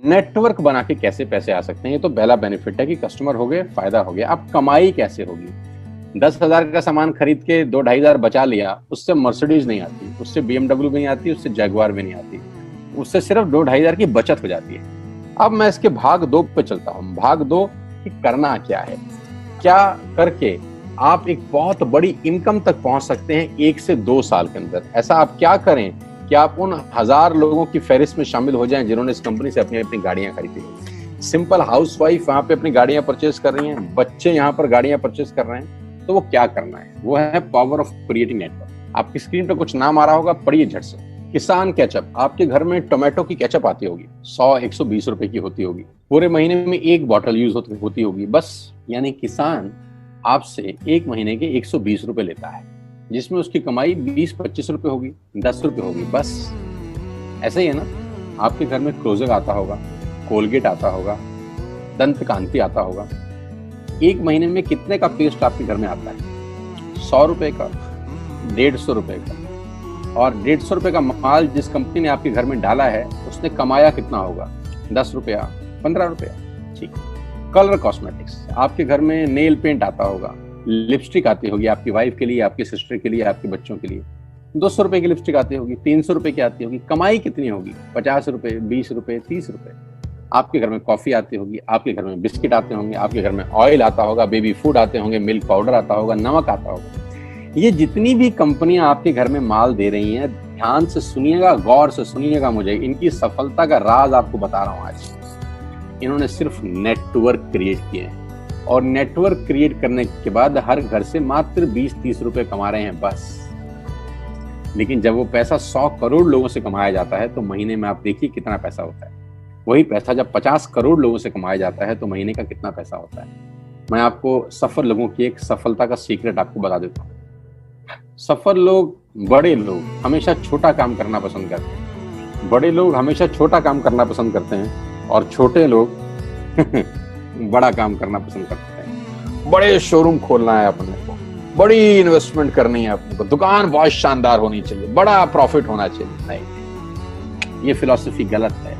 Network बना के कैसे पैसे आ सकते हैं, ये तो पहला बेनिफिट है कि कस्टमर हो गए, फायदा हो गया। अब कमाई कैसे होगी? 10,000 का सामान खरीद के 2-2,500 बचा लिया, उससे मर्सिडीज नहीं आती, उससे BMW भी नहीं आती, उससे जैगुआर भी नहीं आती, उससे सिर्फ 2-2,500 की बचत हो जाती है। अब मैं इसके भाग 2 पे चलता हूँ। भाग 2 कि करना क्या है, क्या करके आप एक बहुत बड़ी इनकम तक पहुंच सकते हैं 1 से 2 साल के अंदर। ऐसा आप क्या करें कि आप उन 1000 लोगों की फहरिस्त में शामिल हो जाएं जिन्होंने इस कंपनी से अपनी अपनी गाड़ियां खरीदी हैं। सिंपल हाउसवाइफ वहां पे अपनी गाड़ियां परचेज कर रही हैं, बच्चे यहाँ पर गाड़ियां परचेज कर रहे हैं, तो वो क्या करना है? वो है पावर ऑफ क्रिएटिंग नेटवर्क। आपकी स्क्रीन पर कुछ नाम आ रहा होगा, पढ़िए झट से। किसान केचप, आपके घर में टोमेटो की केचप आती होगी, 100-120 रुपए की होती होगी, पूरे महीने में 1 बॉटल यूज होती होगी बस। यानी किसान आपसे 1 महीने के 120 रुपए लेता है, जिसमें उसकी कमाई 20-25 रुपए होगी, 10 रुपए होगी बस। ऐसा ही है ना? आपके घर में क्लोजर आता होगा, कोलगेट आता होगा, दंत कांति आता होगा। 1 महीने में कितने का पेस्ट आपके घर में आता है? 100 रुपए का, 150 रुपए का। और 150 रुपए का माल जिस कंपनी ने आपके घर में डाला है, उसने कमाया कितना होगा? 10 रुपया, 15 रुपया। ठीक। कलर कॉस्मेटिक्स, आपके घर में नेल पेंट आता होगा, लिपस्टिक आती होगी आपकी वाइफ के लिए, आपकी सिस्टर के लिए, आपके बच्चों के लिए। 200 रुपए की लिपस्टिक आती होगी, 300 रुपए की आती होगी। कमाई कितनी होगी? 50 रुपए, 20 रुपए, 30 रुपए। आपके घर में कॉफी आती होगी, आपके घर में बिस्किट आते होंगे, आपके घर में ऑयल आता होगा, बेबी फूड आते होंगे, मिल्क पाउडर आता होगा, नमक आता होगा। ये जितनी भी कंपनियां आपके घर में माल दे रही हैं, ध्यान से सुनिएगा, गौर से सुनिएगा मुझे। इनकी सफलता का राज आपको बता रहा हूं आज। इन्होंने सिर्फ नेटवर्क क्रिएट किए हैं, और नेटवर्क क्रिएट करने के बाद हर घर से मात्र 20-30 रुपए कमा रहे हैं बस। लेकिन जब वो पैसा 100 करोड़ लोगों से कमाया जाता है तो महीने में आप देखिए कितना पैसा होता है। वही पैसा जब 50 करोड़ लोगों से कमाया जाता है तो महीने का कितना पैसा होता है। मैं आपको सफल लोगों की एक सफलता का सीक्रेट आपको बता देता हूँ। सफल लोग, बड़े लोग हमेशा छोटा काम करना पसंद करते हैं। बड़े लोग हमेशा छोटा काम करना पसंद करते हैं, और छोटे लोग बड़ा काम करना पसंद करते हैं। बड़े शोरूम खोलना है अपने को, बड़ी इन्वेस्टमेंट करनी है अपने को, दुकान बहुत शानदार होनी चाहिए, बड़ा प्रॉफिट होना चाहिए। नहीं, ये फिलॉसफी गलत है।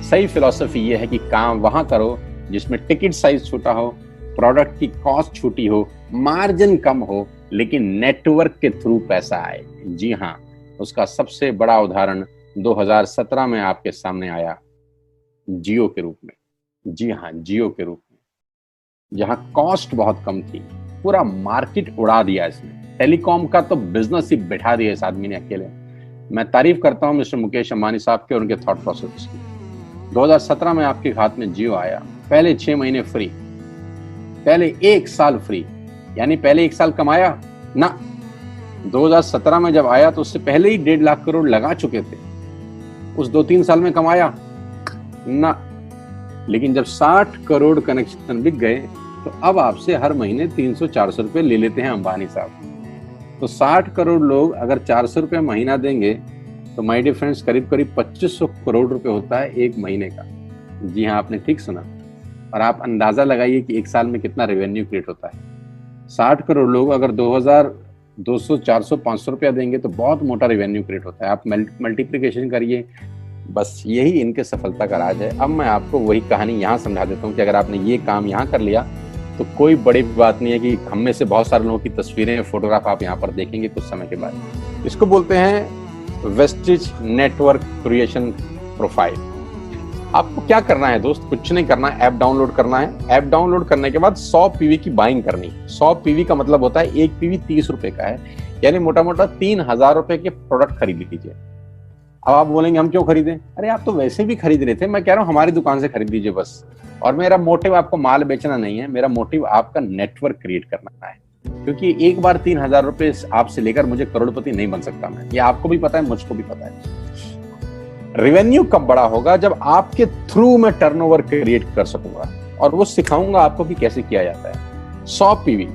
सही फिलॉसफी ये है कि काम वहां करो जिसमें टिकट साइज छोटा हो, प्रोडक्ट की कॉस्ट छोटी हो, मार्जिन कम हो, लेकिन नेटवर्क के थ्रू पैसा आए। जी हाँ, उसका सबसे बड़ा उदाहरण 2017 में आपके सामने आया, जियो के रूप में। जी हाँ, जियो के रूप में, जहां कॉस्ट बहुत कम थी, पूरा मार्केट उड़ा दिया इसने। टेलीकॉम का तो बिजनेस ही बैठा दिया इस आदमी ने अकेले। मैं तारीफ करता हूं मिस्टर मुकेश अंबानी साहब के और उनके थॉट प्रोसेस की। 2017 में आपके हाथ में जियो आया, पहले 6 महीने फ्री, पहले 1 साल फ्री। यानी पहले 1 साल कमाया ना। 2017 में जब आया तो उससे पहले ही 1.5 लाख करोड़ लगा चुके थे। उस 2-3 साल में कमाया ना। लेकिन जब 60 करोड़ कनेक्शन बिक गए तो अब आपसे हर महीने 300-400 रुपए ले लेते हैं अंबानी साहब। तो 60 करोड़ लोग अगर 400 रुपए महीना देंगे तो माय डियर फ्रेंड्स, करीब करीब 2500 करोड़ रुपए होता है 1 महीने का। जी हाँ, आपने ठीक सुना। और आप अंदाजा लगाइए कि 1 साल में कितना रेवेन्यू क्रिएट होता है। 60 करोड़ लोग अगर 2000, 200, 400, 500 रुपया देंगे तो बहुत मोटा रेवेन्यू क्रिएट होता है। आप मल्टीप्लिकेशन करिए, बस यही इनके सफलता का राज है। अब मैं आपको वही कहानी यहाँ समझा देता हूँ कि अगर आपने ये काम यहाँ कर लिया तो कोई बड़ी बात नहीं है कि हम में से बहुत सारे लोगों की तस्वीरें, फोटोग्राफ आप यहाँ पर देखेंगे कुछ समय के बाद। इसको बोलते हैं वेस्टिज नेटवर्क क्रिएशन प्रोफाइल। आपको क्या करना है दोस्त? कुछ नहीं करना है, ऐप डाउनलोड करना है। ऐप डाउनलोड करने के बाद 100 पीवी की बाइंग करनी। 100 पीवी का मतलब होता है 1 पीवी 30 रुपए का है, यानी मोटा मोटा 3000 रुपए के प्रोडक्ट खरीद लीजिए। अब आप बोलेंगे हम क्यों खरीदें? अरे आप तो वैसे भी खरीद रहे थे, मैं कह रहा हूँ हमारी दुकान से खरीद लीजिए बस। और मेरा मोटिव आपको माल बेचना नहीं है, मेरा मोटिव आपका नेटवर्क क्रिएट करना है। क्योंकि एक बार 3000 रुपए आपसे लेकर मुझे करोड़पति नहीं बन सकता मैं, ये आपको भी पता है, मुझको भी पता है। रेवेन्यू कब बड़ा होगा? जब आपके थ्रू मैं टर्नओवर क्रिएट कर सकूंगा, और वो सिखाऊंगा आपको कि कैसे किया जाता है। 100 पीवी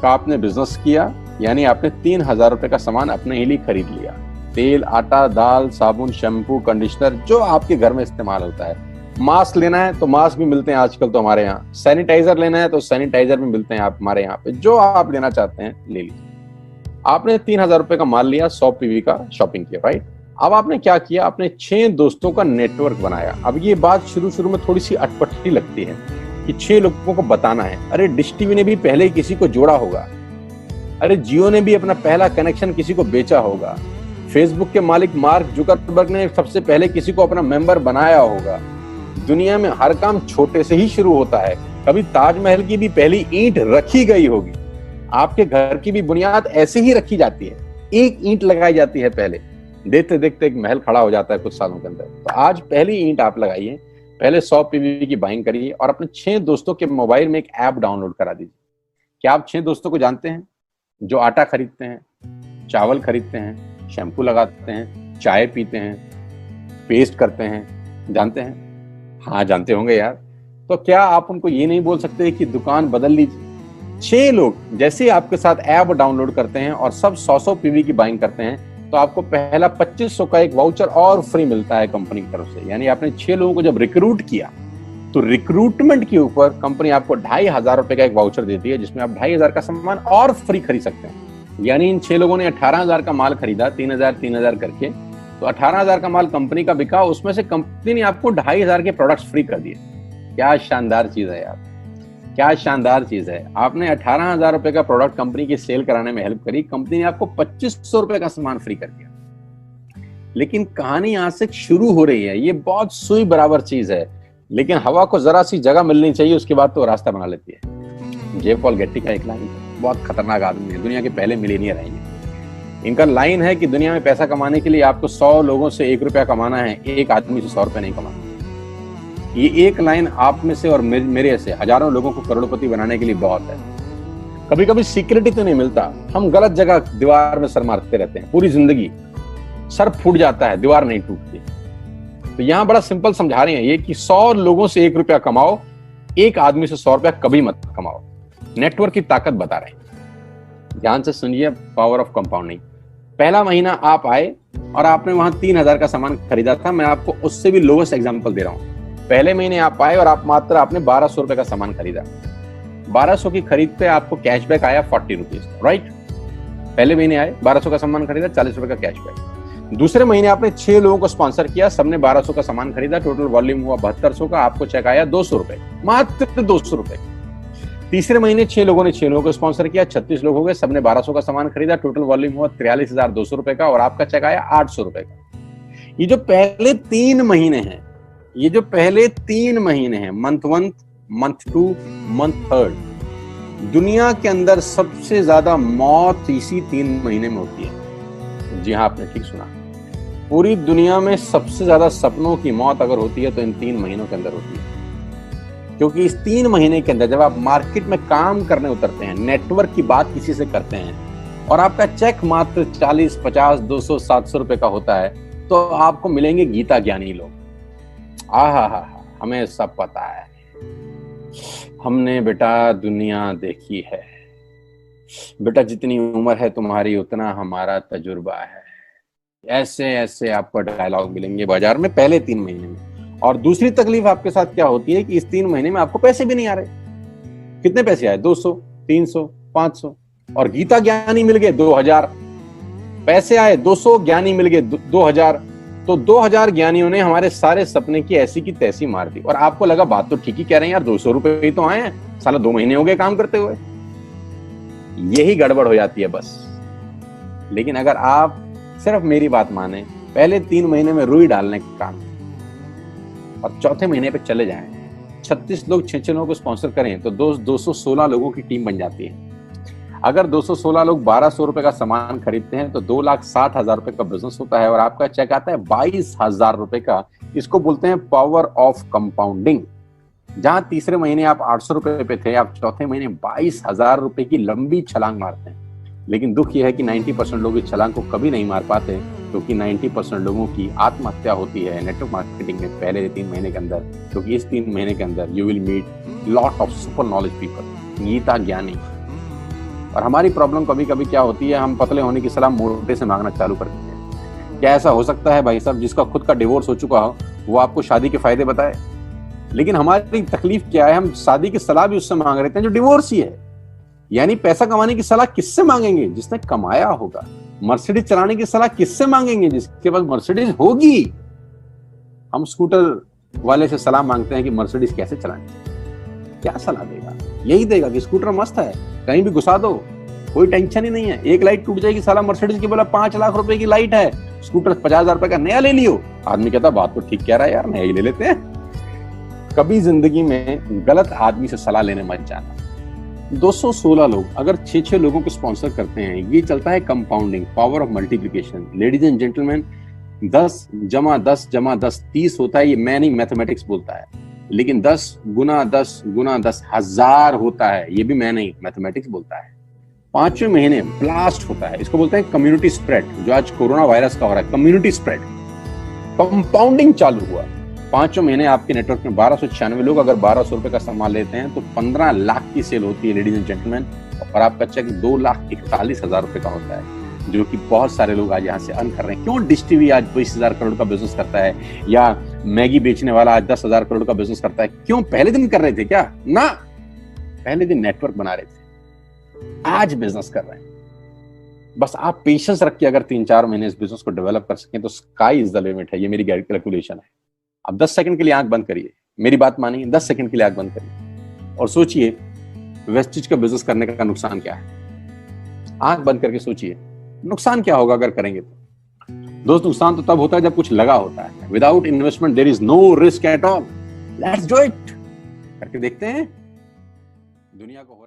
का आपने बिजनेस किया, यानी आपने 3000 रुपए का सामान अपने ही लिए खरीद लिया। तेल, आटा, दाल, साबुन, शैम्पू, कंडीशनर, जो आपके घर में इस्तेमाल होता है। मास्क लेना है तो मास्क भी मिलते हैं आजकल तो हमारे यहाँ। सैनिटाइजर लेना है तो सैनिटाइजर भी मिलते हैं आप हमारे यहाँ पे। जो आप लेना चाहते हैं ले लीजिए। आपने 3000 रुपए का माल लिया, 100 पीवी का शॉपिंग किया, राइट? अब आपने क्या किया, आपने 6 दोस्तों का नेटवर्क बनाया। अब ये बात शुरू शुरू में थोड़ी सी अटपटी लगती है कि 6 लोगों को बताना है। अरे डिश टीवी ने भी पहले किसी को जोड़ा होगा, अरे जियो ने भी अपना पहला कनेक्शन किसी को बेचा होगा, फेसबुक के मालिक मार्क जुकरबर्ग ने सबसे पहले किसी को अपना मेंबर बनाया होगा। दुनिया में हर काम छोटे से ही शुरू होता है। कभी ताजमहल की भी पहली ईंट रखी गई होगी, आपके घर की भी बुनियाद ऐसे ही रखी जाती है, एक ईंट लगाई जाती है पहले, देखते देखते एक महल खड़ा हो जाता है कुछ सालों के अंदर। तो आज पहली ईंट आप लगाइए, पहले 100 पीवी की बाइंग करिए और अपने 6 दोस्तों के मोबाइल में एक ऐप डाउनलोड करा दीजिए। क्या आप 6 दोस्तों को जानते हैं जो आटा खरीदते हैं, चावल खरीदते हैं, शैम्पू लगाते हैं, चाय पीते हैं, पेस्ट करते हैं? जानते हैं? हाँ जानते होंगे यार। तो क्या आप उनको ये नहीं बोल सकते कि दुकान बदल लीजिए? 6 लोग जैसे ही आपके साथ ऐप डाउनलोड करते हैं और सब 100 पीवी की बाइंग करते हैं तो आपको पहला 2500 का एक वाउचर और फ्री मिलता है कंपनी की तरफ से। यानी आपने 6 लोगों को जब रिक्रूट किया तो रिक्रूटमेंट के ऊपर कंपनी आपको 2500 रुपए का एक वाउचर देती है जिसमें आप 2500 का सामान और फ्री खरीद सकते हैं। यानी इन 6 लोगों ने 18,000 का माल खरीदा, 3,000 करके, तो 18,000 का माल कंपनी का बिका, उसमें से कंपनी ने आपको 2500 के प्रोडक्ट्स फ्री कर दिए। क्या शानदार चीज है यार, क्या शानदार चीज है। आपने 18,000 रुपए का प्रोडक्ट कंपनी की सेल कराने में हेल्प करी, कंपनी ने आपको 2500 रुपए का सामान फ्री कर दिया। लेकिन कहानी यहां से शुरू हो रही है। ये बहुत सुई बराबर चीज है, लेकिन हवा को जरा सी जगह मिलनी चाहिए, उसके बाद तो रास्ता बना लेती है। जे पॉल गेट्टी का एक लाइन, बहुत खतरनाक आदमी है, दुनिया के पहले मिलियनियर हैं। इनका लाइन है कि दुनिया में पैसा कमाने के लिए आपको 100 लोगों से 1 रुपया कमाना है, एक आदमी से 100 रुपया नहीं कमाना। ये एक लाइन आप में से और मेरे से हजारों लोगों को करोड़पति बनाने के लिए बहुत है। कभी कभी सिक्योरिटी तो नहीं मिलता, हम गलत जगह दीवार में सर मारते रहते हैं, पूरी जिंदगी सर फूट जाता है, दीवार नहीं टूटती। तो यहां बड़ा सिंपल समझा रहे हैं ये कि 100 लोगों से 1 रुपया कमाओ, एक आदमी से 100 रुपया कभी मत कमाओ। नेटवर्क की ताकत बता रहे हैं, ध्यान से सुनिए, पावर ऑफ कंपाउंडिंग। पहला महीना आप आए और आपने वहां 3,000 का सामान खरीदा था। मैं आपको उससे भी लोवेस्ट एग्जांपल दे रहा हूं। पहले महीने आप आए और आपने 1200 रुपए का सामान खरीदा। 1200 की खरीद पे आपको कैशबैक आया 40 रुपीज, राइट? पहले महीने आए, 1200 का सामान खरीदा, 40 रुपए का कैशबैक। दूसरे महीने आपने 6 लोगों को स्पॉन्सर किया, सबने 1200 का सामान खरीदा, टोटल वॉल्यूम हुआ 7200 का, आपको चेक आया 200 रुपए, मात्र 200 रुपए। तीसरे महीने 6 लोगों ने 6 लोगों को स्पॉन्सर किया, 36 लोग हो गए, सबने 1200 का सामान खरीदा, टोटल वॉल्यूम हुआ 43,200 रुपए का और आपका चेक आया 800 रुपए का। ये जो पहले 3 महीने हैं, ये जो पहले 3 महीने हैं, मंथ 1, मंथ 2, मंथ 3, दुनिया के अंदर सबसे ज्यादा मौत इसी 3 महीने में होती है। जी हाँ, आपने ठीक सुना, पूरी दुनिया में सबसे ज्यादा सपनों की मौत अगर होती है तो इन 3 महीनों के अंदर होती है। क्योंकि इस 3 महीने के अंदर जब आप मार्केट में काम करने उतरते हैं, नेटवर्क की बात किसी से करते हैं और आपका चेक मात्र 40, 50, 200, 700 रुपए का होता है, तो आपको मिलेंगे गीता ज्ञानी लोग। हमें सब पता है, हमने बेटा दुनिया देखी है, बेटा जितनी उम्र है तुम्हारी उतना हमारा तजुर्बा है। ऐसे ऐसे आपको डायलॉग मिलेंगे बाजार में पहले 3 महीने में। और दूसरी तकलीफ आपके साथ क्या होती है कि इस 3 महीने में आपको पैसे भी नहीं आ रहे। कितने पैसे आए? 200, 300, 500, और गीता ज्ञानी मिल गए 2000। पैसे आए 200, ज्ञानी मिल गए 2000। तो 2000 ज्ञानियों ने हमारे सारे सपने की ऐसी की तैसी मार दी। और आपको लगा बात तो ठीक ही कह रहे हैं यार, 200 रुपए ही तो आए हैं, साला 2 महीने हो गए काम करते हुए। यही गड़बड़ हो जाती है बस। लेकिन अगर आप सिर्फ मेरी बात माने, पहले 3 महीने में रुई डालने का काम और चौथे महीने पे चले जाएं, 36 लोग 6 लोगों को स्पॉन्सर करें तो 216 लोगों की टीम बन जाती है। अगर 216 लोग 1200 रुपए का सामान खरीदते हैं तो 2,60,000 रुपए का बिजनेस होता है और आपका चेक आता है 22,000 रुपए का। इसको बोलते हैं पावर ऑफ कंपाउंडिंग। जहां तीसरे महीने आप 800 रुपए पे थे, आप चौथे महीने 22,000 रुपए की लंबी छलांग मारते हैं। लेकिन दुख यह है कि 90% लोग इस छलांग को कभी नहीं मार पाते, क्योंकि 90% लोगों की आत्महत्या होती है नेटवर्क मार्केटिंग में पहले 3 महीने के अंदर। क्योंकि इस 3 महीने के अंदर you will meet lot of super knowledge people, गीता ज्ञानी। और हमारी प्रॉब्लम कभी कभी क्या होती है, हम पतले होने की सलाह मोटे से मांगना चालू कर देते हैं। क्या ऐसा हो सकता है भाई साहब, जिसका खुद का डिवोर्स हो चुका हो वो आपको शादी के फायदे बताए? लेकिन हमारी तकलीफ क्या है, हम शादी की सलाह भी उससे मांग रहे हैं जो डिवोर्स ही है। यानी पैसा कमाने की सलाह किससे मांगेंगे? जिसने कमाया होगा। मर्सिडीज चलाने की सलाह किससे मांगेंगे? जिसके पास मर्सिडीज होगी। हम स्कूटर वाले से सलाह मांगते हैं कि मर्सिडीज कैसे चलानी, क्या सलाह देगा? यही देगा कि स्कूटर मस्त है, कहीं भी घुसा दो, कोई टेंशन ही नहीं है। एक लाइट टूट जाएगी, साला मर्सिडीज की बोला 5 लाख रुपए की लाइट है, स्कूटर 50,000 रुपए का नया ले लियो। आदमी कहता बात तो ठीक कह रहा है यार, नया ही ले लेते हैं। कभी जिंदगी में गलत आदमी से सलाह लेने मत जाना। 216 लोग अगर 6-6 लोगों को स्पॉन्सर करते हैं, ये चलता है compounding, power of multiplication. Ladies and gentleman, 10 + 10 + 10 30 होता है। ये मैं नहीं, मैथमेटिक्स बोलता है। लेकिन 10 × 10 × 10 1000 होता है। ये भी मैं नहीं, मैथमेटिक्स बोलता है। 5वें महीने ब्लास्ट होता है, इसको बोलते हैं कम्युनिटी स्प्रेड। जो आज कोरोना वायरस का हो रहा है, कम्युनिटी स्प्रेड, कंपाउंडिंग चालू हुआ। 5वें महीने आपके नेटवर्क में 1296 लोग अगर 1200 रुपए का सामान लेते हैं तो 15 लाख की सेल होती है लेडीज एंड जेंटलमैन। और आपका चेक 2,41,000 रुपए का होता है, जो कि बहुत सारे लोग आज यहाँ से अर्न कर रहे हैं। क्यों डिश टीवी आज 20,000 करोड़ का बिजनेस करता है, या मैगी बेचने वाला आज 10,000 करोड़ का बिजनेस करता है? क्यों? पहले दिन कर रहे थे क्या? ना, पहले दिन नेटवर्क बना रहे थे, आज बिजनेस कर रहे हैं। बस आप पेशेंस रख के अगर 3-4 महीने इस बिजनेस को डेवलप कर सकें तो स्काई इज द लिमिट है। ये मेरी कैलकुलेशन है। अब 10 सेकंड के लिए आंख बंद करिए, मेरी बात मानिए, 10 सेकंड के लिए आंख बंद करिए और सोचिए वेस्टिज का बिजनेस करने का नुकसान क्या है। आंख बंद करके सोचिए नुकसान क्या होगा अगर करेंगे तो। दोस्त, नुकसान तो तब होता है जब कुछ लगा होता है। Without investment there is no risk at all. Let's do it. करके देखते हैं दुनिया को हो रहा है।